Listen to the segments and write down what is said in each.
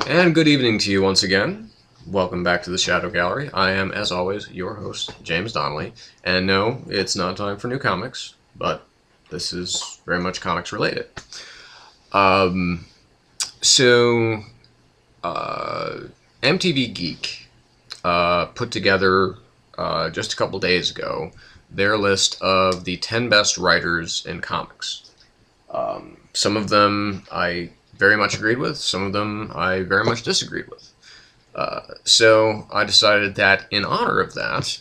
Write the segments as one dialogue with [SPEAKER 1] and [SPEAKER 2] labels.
[SPEAKER 1] And good evening to you once again. Welcome back to the Shadow Gallery. I am, as always, your host, James Donnelly. And no, it's not time for new comics, but this is very much comics related. Um, so, uh, MTV Geek put together just a couple days ago their list of the 10 best writers in comics. Some of them I very much agreed with, some of them I very much disagreed with. So I decided that in honor of that,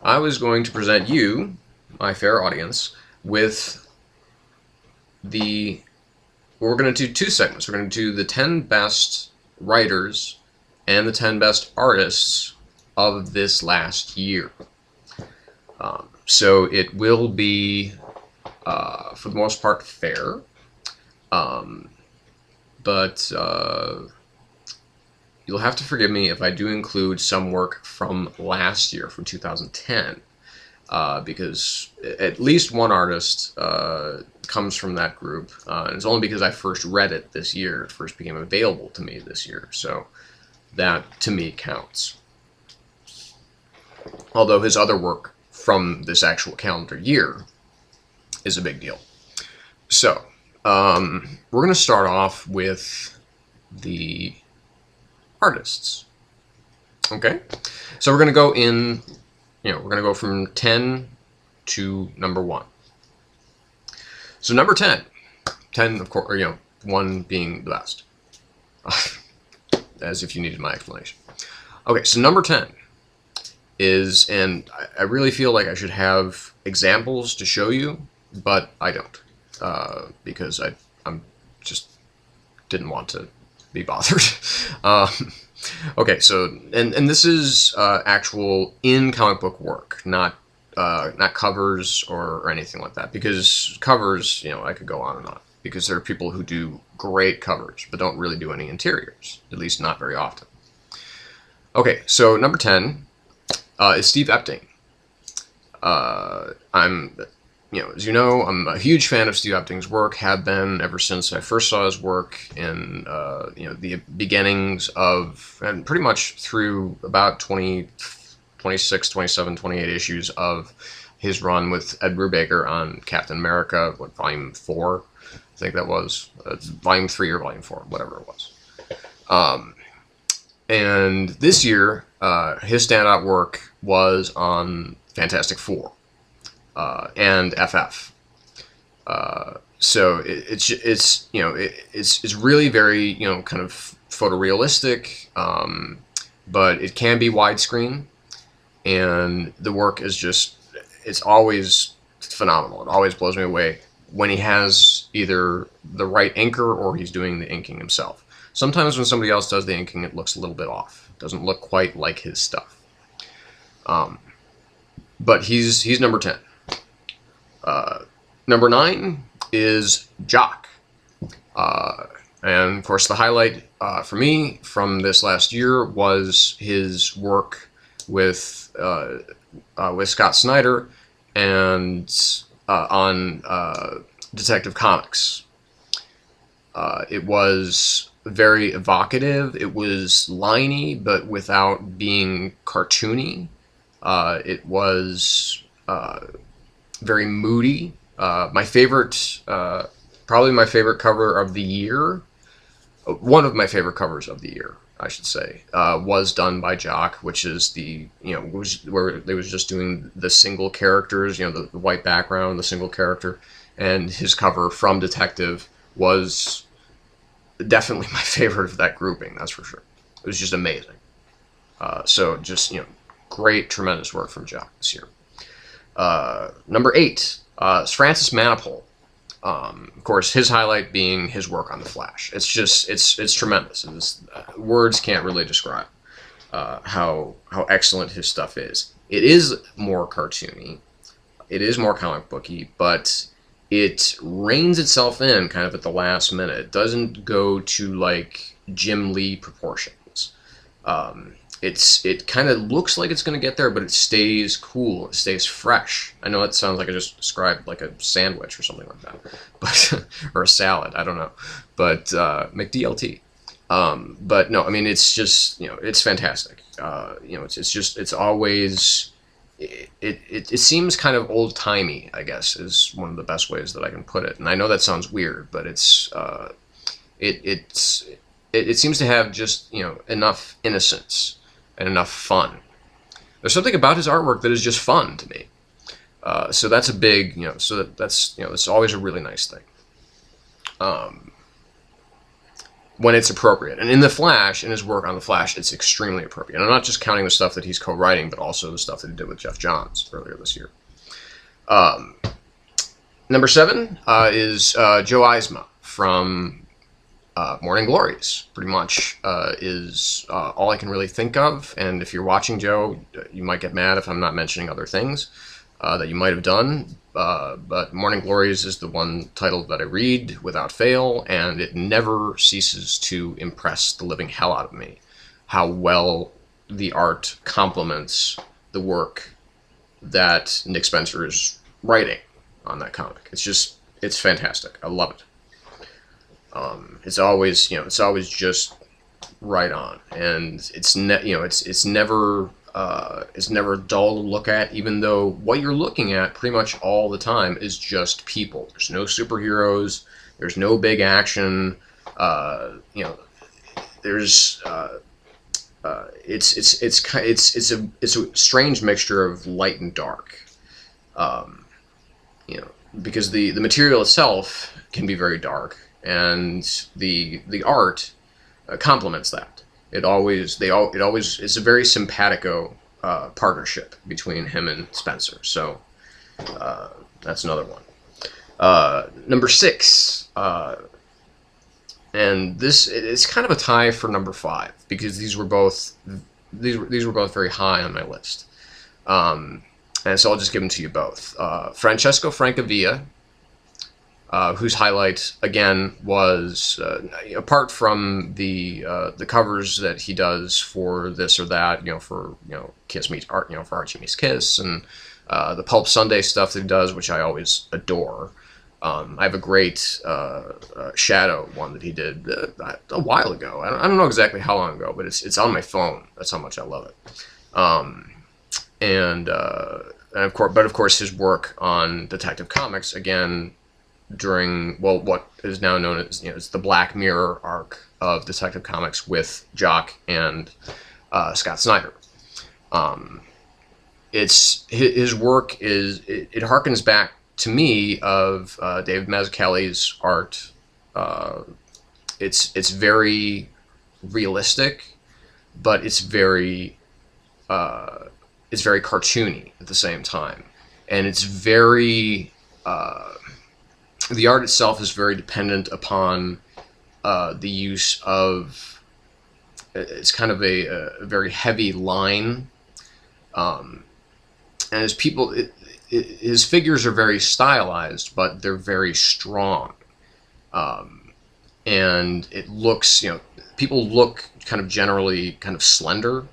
[SPEAKER 1] I was going to present you, my fair audience, with the. We're going to do two segments. We're going to do the 10 best writers and the 10 best artists of this last year. So it will be, for the most part, fair. But you'll have to forgive me if I do include some work from last year, from 2010, because at least one artist comes from that group, and it's only because I first read it this year, it first became available to me this year, so that, to me, counts. Although his other work from this actual calendar year is a big deal. So, we're going to start off with the artists. Okay? So we're going to go in, we're going to go from 10 to number 1. So number 10, of course, or, 1 being the best. As if you needed my explanation. Okay, so number 10 is, and I really feel like I should have examples to show you, but I don't. Because I'm just didn't want to be bothered. Okay, so and this is actual in comic book work, not covers or anything like that. Because covers, I could go on and on. Because there are people who do great covers, but don't really do any interiors, at least not very often. Okay, so number 10 is Steve Epting. As you know, I'm a huge fan of Steve Epting's work, have been ever since I first saw his work in, the beginnings of, and pretty much through about 26, 27, 28 issues of his run with Ed Brubaker on Captain America, volume 4, I think that was, volume 3 or volume 4, whatever it was. And this year, his standout work was on Fantastic Four. And FF. So it's really very kind of photorealistic, but it can be widescreen, and the work is it's always phenomenal. It always blows me away when he has either the right inker or he's doing the inking himself. Sometimes when somebody else does the inking, it looks a little bit off. It doesn't look quite like his stuff. But he's number 10. Number 9 is Jock. And of course the highlight for me from this last year was his work with Scott Snyder and on Detective Comics. It was very evocative. It was liney, but without being cartoony. It was very moody. My favorite, probably my favorite cover of the year, one of my favorite covers of the year, I should say, was done by Jock, which is where they was just doing the single characters, the white background, the single character, and his cover from Detective was definitely my favorite of that grouping, that's for sure. It was just amazing. So just, great, tremendous work from Jock this year. Number 8 is Francis Manapul. Of course, his highlight being his work on The Flash. It's tremendous. Words can't really describe how excellent his stuff is. It is more cartoony. It is more comic booky, but it reins itself in kind of at the last minute. It doesn't go to like Jim Lee proportions. It kind of looks like it's going to get there, but it stays cool. It stays fresh. I know it sounds like I just described like a sandwich or something like that, but or a salad. I don't know, but McDLT. But no, I mean, it's just, it's fantastic. It's always, it seems kind of old timey, I guess, is one of the best ways that I can put it. And I know that sounds weird, but it seems to have just, enough innocence and enough fun. There's something about his artwork that is just fun to me. So that's a big, that's always a really nice thing. When it's appropriate. And in The Flash, in his work on The Flash, it's extremely appropriate. And I'm not just counting the stuff that he's co-writing, but also the stuff that he did with Jeff Johns earlier this year. Number 7 is Joe Eisma from Morning Glories. Pretty much is all I can really think of. And if you're watching, Joe, you might get mad if I'm not mentioning other things that you might have done. But Morning Glories is the one title that I read without fail, and it never ceases to impress the living hell out of me how well the art complements the work that Nick Spencer is writing on that comic. It's fantastic. I love it. It's always just right on, and it's never dull to look at, even though what you're looking at pretty much all the time is just people. There's no superheroes. There's no big action. There's it's a strange mixture of light and dark. Because the material itself can be very dark, and the art complements that. It's a very simpatico partnership between him and Spencer. So that's another one. Number 6, and it's kind of a tie for number 5 because these were both very high on my list. And so I'll just give them to you both. Francesco Francavilla, whose highlight again was apart from the covers that he does for this or that, for Kiss Meets Art, for Archie Meets Kiss, and the Pulp Sunday stuff that he does, which I always adore. I have a great Shadow one that he did a while ago. I don't know exactly how long ago, but it's on my phone. That's how much I love it. And of course, his work on Detective Comics again during what is now known as it's the Black Mirror arc of Detective Comics with Jock and Scott Snyder. His work it harkens back to me of David Mazzucchelli's art. It's very realistic, but it's very cartoony at the same time, and it's very the art itself is very dependent upon the use of it's kind of a very heavy line, and his figures are very stylized, but they're very strong, and it looks people look kind of generally kind of slender.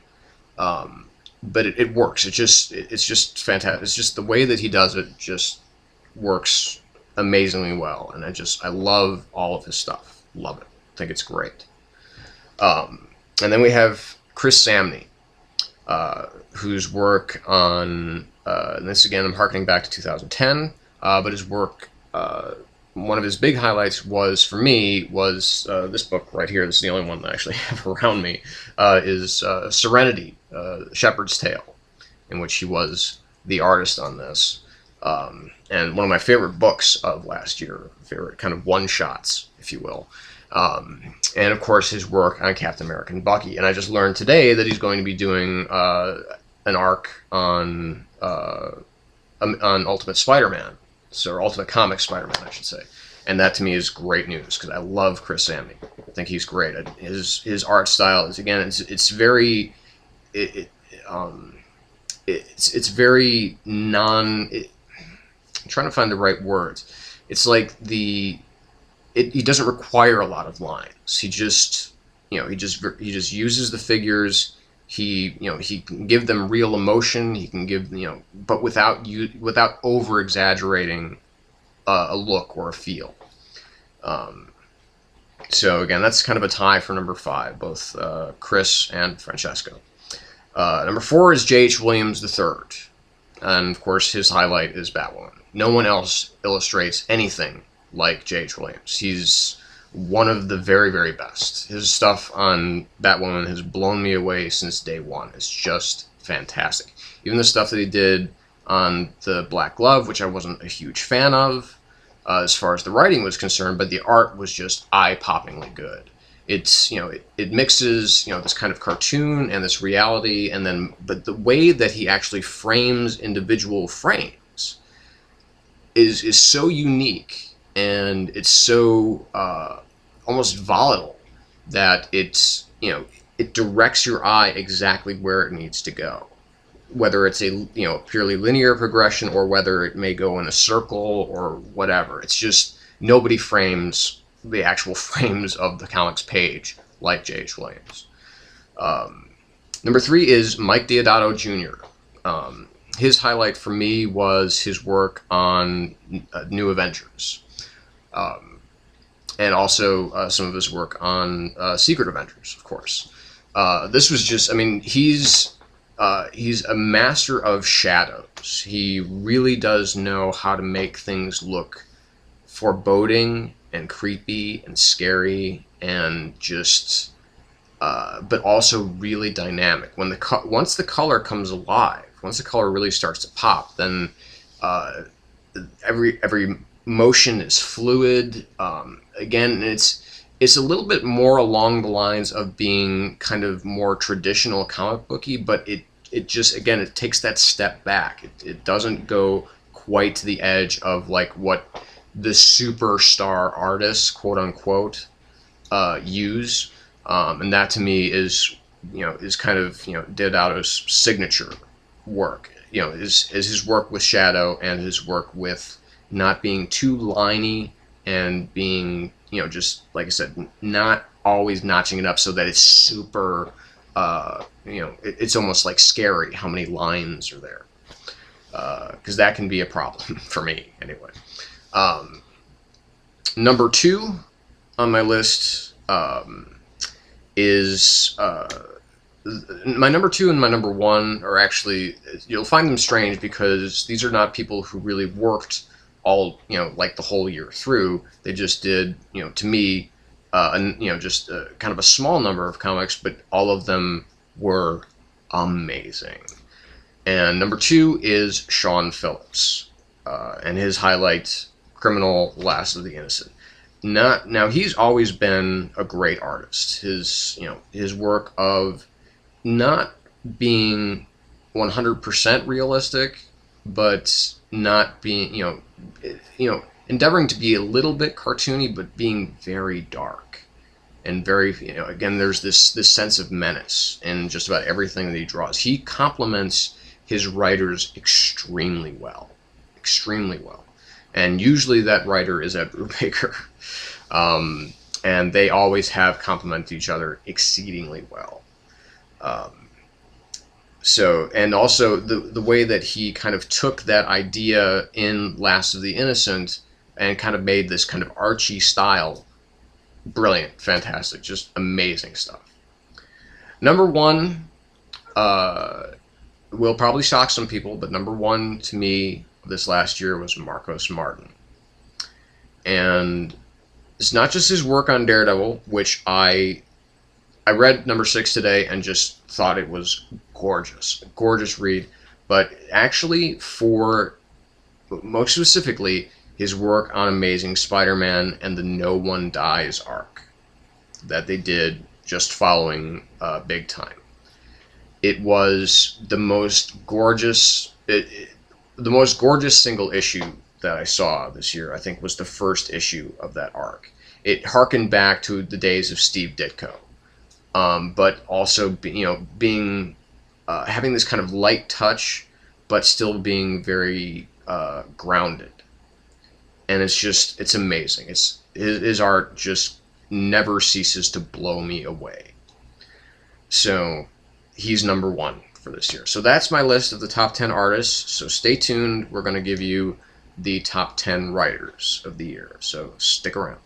[SPEAKER 1] But it works. It's just fantastic. It's just the way that he does it just works amazingly well, and I love all of his stuff. Love it. I think it's great. And then we have Chris Samnee, whose work on and this again I'm harkening back to 2010, but his work. One of his big highlights was this book right here. This is the only one that I actually have around me. Is Serenity, Shepherd's Tale, in which he was the artist on this. And one of my favorite books of last year, favorite kind of one-shots, if you will. And of course his work on Captain America and Bucky. And I just learned today that he's going to be doing an arc on Ultimate Spider-Man. Or Ultimate Comics Spider-Man, I should say. And that to me is great news because I love Chris Samnee. I think he's great. His art style is it's very it's very I'm trying to find the right words. It's like he doesn't require a lot of lines. He just uses the figures. He can give them real emotion. He can give but without over exaggerating a look or a feel. So again, that's kind of a tie for number 5, both Chris and Francesco. Number 4 is J.H. Williams III. And of course, his highlight is Batwoman. No one else illustrates anything like J.H. Williams. He's one of the very, very best. His stuff on Batwoman has blown me away since day one. It's just fantastic. Even the stuff that he did on the Black Glove, which I wasn't a huge fan of as far as the writing was concerned, but the art was just eye-poppingly good. It's, it mixes, this kind of cartoon and this reality, and then, but the way that he actually frames individual frames is so unique, and it's so almost volatile that it's, it directs your eye exactly where it needs to go. Whether it's a purely linear progression or whether it may go in a circle or whatever. It's just nobody frames the actual frames of the comics page like J.H. Williams. Number 3 is Mike Deodato Jr. His highlight for me was his work on New Avengers. And also some of his work on Secret Avengers, of course. This was just, he's a master of shadows. He really does know how to make things look foreboding and creepy and scary and just, but also really dynamic. When once the color comes alive, once the color really starts to pop, then every motion is fluid. Again, it's a little bit more along the lines of being kind of more traditional comic booky, but it just, again, it takes that step back. It doesn't go quite to the edge of like what the superstar artists, quote unquote, use. And that to me is kind of, Deodato's signature work, is his work with shadow and his work with not being too liney and being, just like I said, not always notching it up so that it's super, it's almost like scary how many lines are there. Because that can be a problem for me, anyway. Number 2 on my list is my number 2 and my number 1 are actually, you'll find them strange because these are not people who really worked all, like the whole year through. They just did, to me, just kind of a small number of comics, but all of them were amazing. And number 2 is Sean Phillips, and his highlight, Criminal Last of the Innocent. Now he's always been a great artist. His work of not being 100% realistic, but not being, endeavoring to be a little bit cartoony, but being very dark and very, again, there's this sense of menace in just about everything that he draws. He complements his writers extremely well, and usually that writer is Ed Brubaker, and they always have complemented each other exceedingly well. And also the way that he kind of took that idea in Last of the Innocent and kind of made this kind of Archie style. Brilliant, fantastic, just amazing stuff. Number 1 will probably shock some people, but number 1 to me this last year was Marcos Martin. And it's not just his work on Daredevil, which I read number 6 today and just thought it was gorgeous, gorgeous read, but actually for most specifically his work on Amazing Spider-Man and the No One Dies arc that they did just following Big Time. It was the most gorgeous, the most gorgeous single issue that I saw this year. I think was the first issue of that arc. It harkened back to the days of Steve Ditko, but also being having this kind of light touch, but still being very grounded. And it's amazing. His art just never ceases to blow me away. So he's number 1 for this year. So that's my list of the top 10 artists. So stay tuned. We're going to give you the top 10 writers of the year. So stick around.